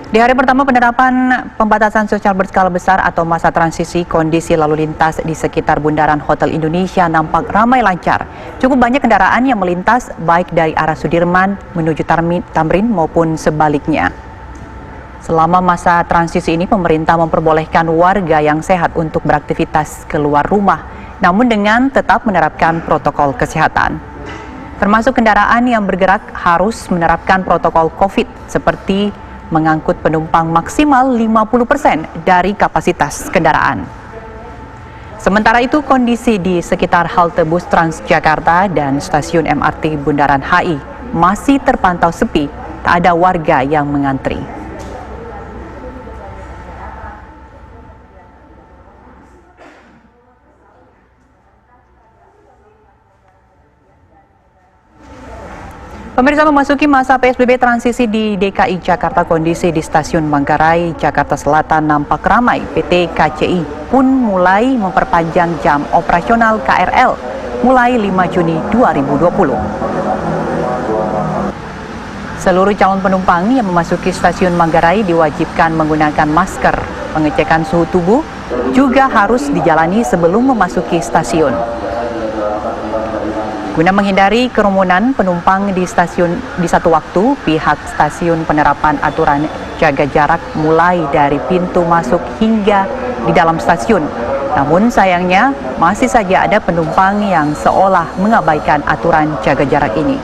Di hari pertama penerapan pembatasan sosial berskala besar atau masa transisi, kondisi lalu lintas di sekitar Bundaran Hotel Indonesia nampak ramai lancar. Cukup banyak kendaraan yang melintas baik dari arah Sudirman menuju Tamrin maupun sebaliknya. Selama masa transisi ini, pemerintah memperbolehkan warga yang sehat untuk beraktivitas keluar rumah, namun dengan tetap menerapkan protokol kesehatan. Termasuk kendaraan yang bergerak harus menerapkan protokol COVID seperti mengangkut penumpang maksimal 50% dari kapasitas kendaraan. Sementara itu, kondisi di sekitar halte bus Transjakarta dan stasiun MRT Bundaran HI masih terpantau sepi, tak ada warga yang mengantri. Pemirsa, memasuki masa PSBB transisi di DKI Jakarta, kondisi di Stasiun Manggarai, Jakarta Selatan nampak ramai. PT KCI pun mulai memperpanjang jam operasional KRL mulai 5 Juni 2020. Seluruh calon penumpang yang memasuki Stasiun Manggarai diwajibkan menggunakan masker. Pengecekan suhu tubuh juga harus dijalani sebelum memasuki stasiun. Guna menghindari kerumunan penumpang di stasiun di satu waktu, pihak stasiun penerapan aturan jaga jarak mulai dari pintu masuk hingga di dalam stasiun. Namun sayangnya masih saja ada penumpang yang seolah mengabaikan aturan jaga jarak ini.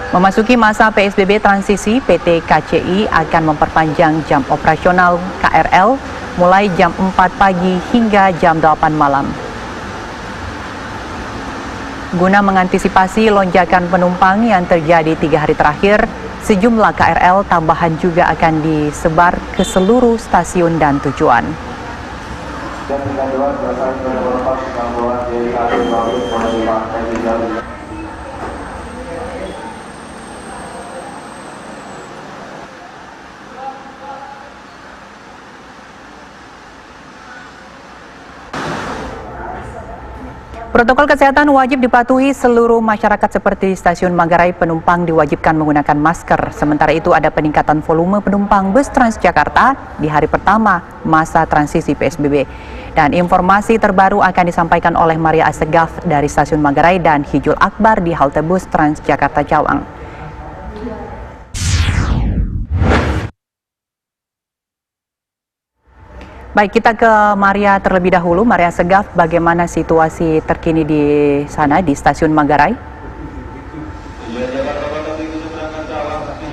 Memasuki masa PSBB transisi, PT KCI akan memperpanjang jam operasional KRL mulai jam 4 pagi hingga jam 8 malam. Guna mengantisipasi lonjakan penumpang yang terjadi 3 hari terakhir, sejumlah KRL tambahan juga akan disebar ke seluruh stasiun dan tujuan. Protokol kesehatan wajib dipatuhi seluruh masyarakat seperti Stasiun Manggarai, penumpang diwajibkan menggunakan masker. Sementara itu ada peningkatan volume penumpang bus Transjakarta di hari pertama masa transisi PSBB. Dan informasi terbaru akan disampaikan oleh Maria Assegaf dari Stasiun Manggarai dan Hijul Akbar di halte bus Transjakarta Cawang. Baik, kita ke Maria terlebih dahulu. Maria Segaf, bagaimana situasi terkini di sana di Stasiun Manggarai?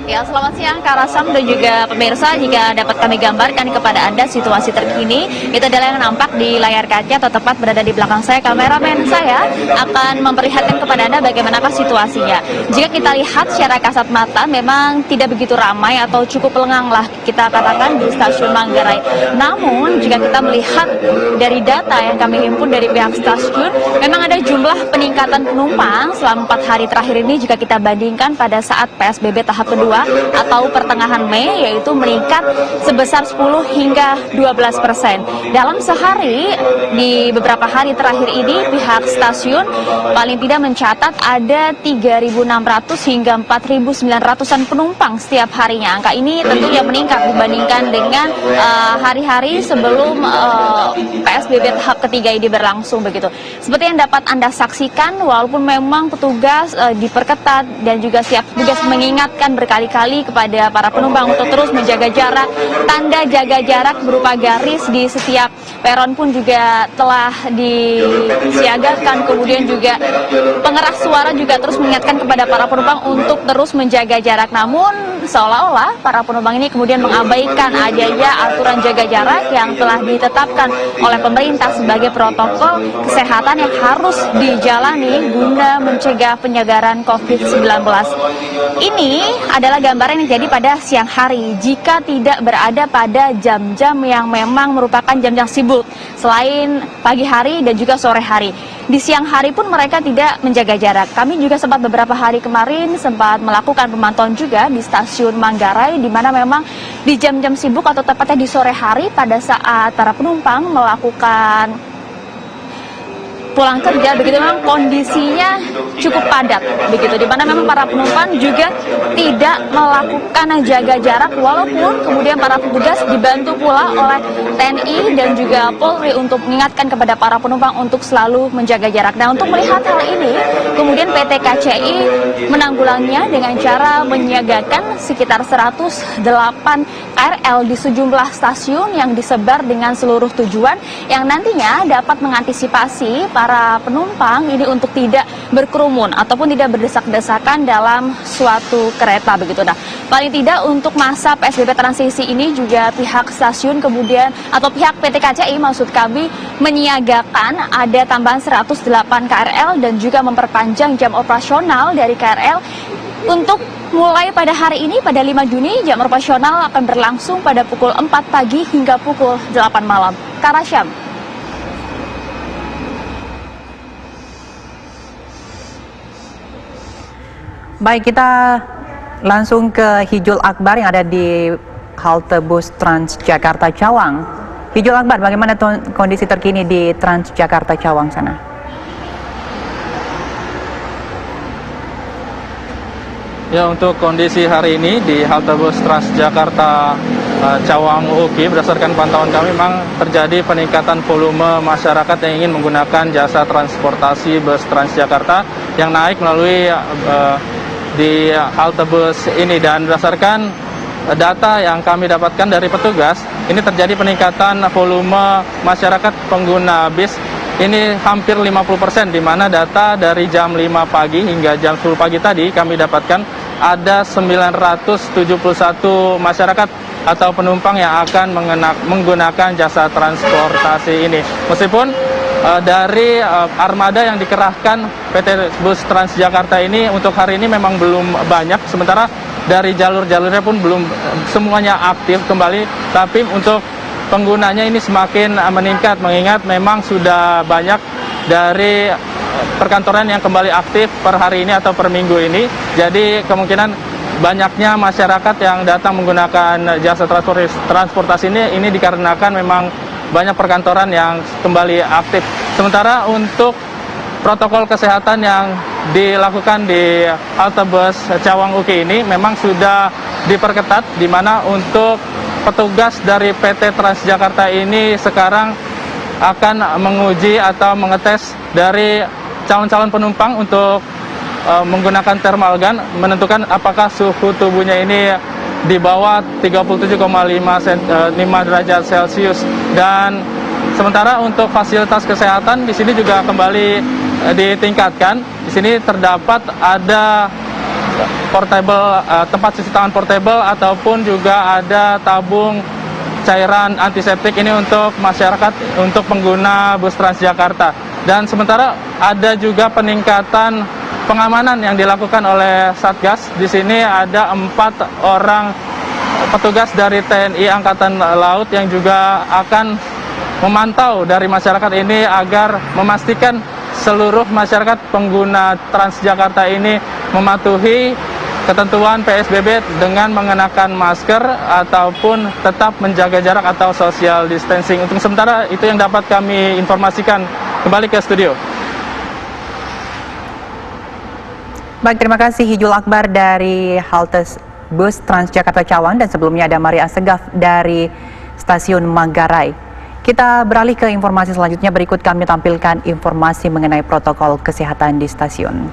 Ya, selamat siang Kak Rasam dan juga pemirsa. Jika dapat kami gambarkan kepada Anda situasi terkini, itu adalah yang nampak di layar kaca atau tepat berada di belakang saya. Kameramen saya akan memperlihatkan kepada Anda bagaimanakah situasinya. Jika kita lihat secara kasat mata, memang tidak begitu ramai atau cukup lengang lah kita katakan di Stasiun Manggarai. Namun, jika kita melihat dari data yang kami himpun dari pihak stasiun, memang ada jumlah peningkatan penumpang selama 4 hari terakhir ini jika kita bandingkan pada saat PSBB tahap kedua atau pertengahan Mei, yaitu meningkat sebesar 10 hingga 12%. Dalam sehari di beberapa hari terakhir ini pihak stasiun paling tidak mencatat ada 3.600 hingga 4.900-an penumpang setiap harinya. Angka ini tentunya meningkat dibandingkan dengan hari-hari sebelum PSBB tahap ketiga ini berlangsung begitu. Seperti yang dapat Anda saksikan, walaupun memang petugas diperketat dan juga siap tugas mengingatkan berkali-kali kepada para penumpang untuk terus menjaga jarak. Tanda jaga jarak berupa garis di setiap peron pun juga telah disiagakan. Kemudian juga pengeras suara juga terus mengingatkan kepada para penumpang untuk terus menjaga jarak. Namun seolah-olah para penumpang ini kemudian mengabaikan adanya aturan jaga jarak yang telah ditetapkan oleh pemerintah sebagai protokol kesehatan yang harus dijalani guna mencegah penyebaran COVID-19. Ini adalah gambaran yang jadi pada siang hari jika tidak berada pada jam-jam yang memang merupakan jam-jam sibuk selain pagi hari dan juga sore hari. Di siang hari pun mereka tidak menjaga jarak. Kami juga sempat beberapa hari kemarin sempat melakukan pemantauan juga di Stasiun Manggarai, di mana memang di jam-jam sibuk atau tepatnya di sore hari pada saat para penumpang melakukan pulang kerja, begitu memang kondisinya cukup padat, begitu di mana memang para penumpang juga tidak melakukan jaga jarak, walaupun kemudian para petugas dibantu pula oleh TNI dan juga Polri untuk mengingatkan kepada para penumpang untuk selalu menjaga jarak. Nah, untuk melihat hal ini, kemudian PT KCI menanggulanginya dengan cara menyiagakan sekitar 108 KRL di sejumlah stasiun yang disebar dengan seluruh tujuan yang nantinya dapat mengantisipasi para penumpang ini untuk tidak berkerumun ataupun tidak berdesak-desakan dalam suatu kereta, begitu. Nah, paling tidak untuk masa PSBB transisi ini juga pihak stasiun kemudian atau pihak PT KCI maksud kami menyiagakan ada tambahan 108 KRL dan juga memperpanjang jam operasional dari KRL untuk mulai pada hari ini pada 5 Juni jam operasional akan berlangsung pada pukul 4 pagi hingga pukul 8 malam. Karasyam. Baik, kita langsung ke Hijul Akbar yang ada di halte bus Transjakarta Cawang. Hijul Akbar, bagaimana kondisi terkini di Transjakarta Cawang sana? Ya, untuk kondisi hari ini di halte bus Transjakarta Cawang UUKI, berdasarkan pantauan kami memang terjadi peningkatan volume masyarakat yang ingin menggunakan jasa transportasi bus Transjakarta yang naik melalui di halte bus ini, dan berdasarkan data yang kami dapatkan dari petugas, ini terjadi peningkatan volume masyarakat pengguna bis ini hampir 50%, di mana data dari jam 5 pagi hingga jam 10 pagi tadi kami dapatkan ada 971 masyarakat atau penumpang yang akan menggunakan jasa transportasi ini. Meskipun dari armada yang dikerahkan PT Bus Transjakarta ini untuk hari ini memang belum banyak, sementara dari jalur-jalurnya pun belum semuanya aktif kembali, tapi untuk penggunanya ini semakin meningkat mengingat memang sudah banyak dari perkantoran yang kembali aktif per hari ini atau per minggu ini. Jadi kemungkinan banyaknya masyarakat yang datang menggunakan jasa transportasi ini dikarenakan memang banyak perkantoran yang kembali aktif. Sementara untuk protokol kesehatan yang dilakukan di halte bus Cawang UUKI ini memang sudah diperketat, di mana untuk petugas dari PT Transjakarta ini sekarang akan menguji atau mengetes dari calon-calon penumpang untuk menggunakan thermal gun, menentukan apakah suhu tubuhnya ini di bawah 37,5 derajat Celcius. Dan sementara untuk fasilitas kesehatan di sini juga kembali ditingkatkan. Di sini terdapat ada portable, tempat cuci tangan portable, ataupun juga ada tabung cairan antiseptik ini untuk masyarakat, untuk pengguna bus Transjakarta. Dan sementara ada juga peningkatan pengamanan yang dilakukan oleh Satgas. Di sini ada 4 orang petugas dari TNI Angkatan Laut yang juga akan memantau dari masyarakat ini agar memastikan seluruh masyarakat pengguna Transjakarta ini mematuhi ketentuan PSBB dengan mengenakan masker ataupun tetap menjaga jarak atau social distancing. Untuk sementara itu yang dapat kami informasikan. Kembali ke studio. Baik, terima kasih Hijul Akbar dari halte bus Transjakarta Cawang, dan sebelumnya ada Maria Segaf dari stasiun Manggarai. Kita beralih ke informasi selanjutnya. Berikut kami tampilkan informasi mengenai protokol kesehatan di stasiun.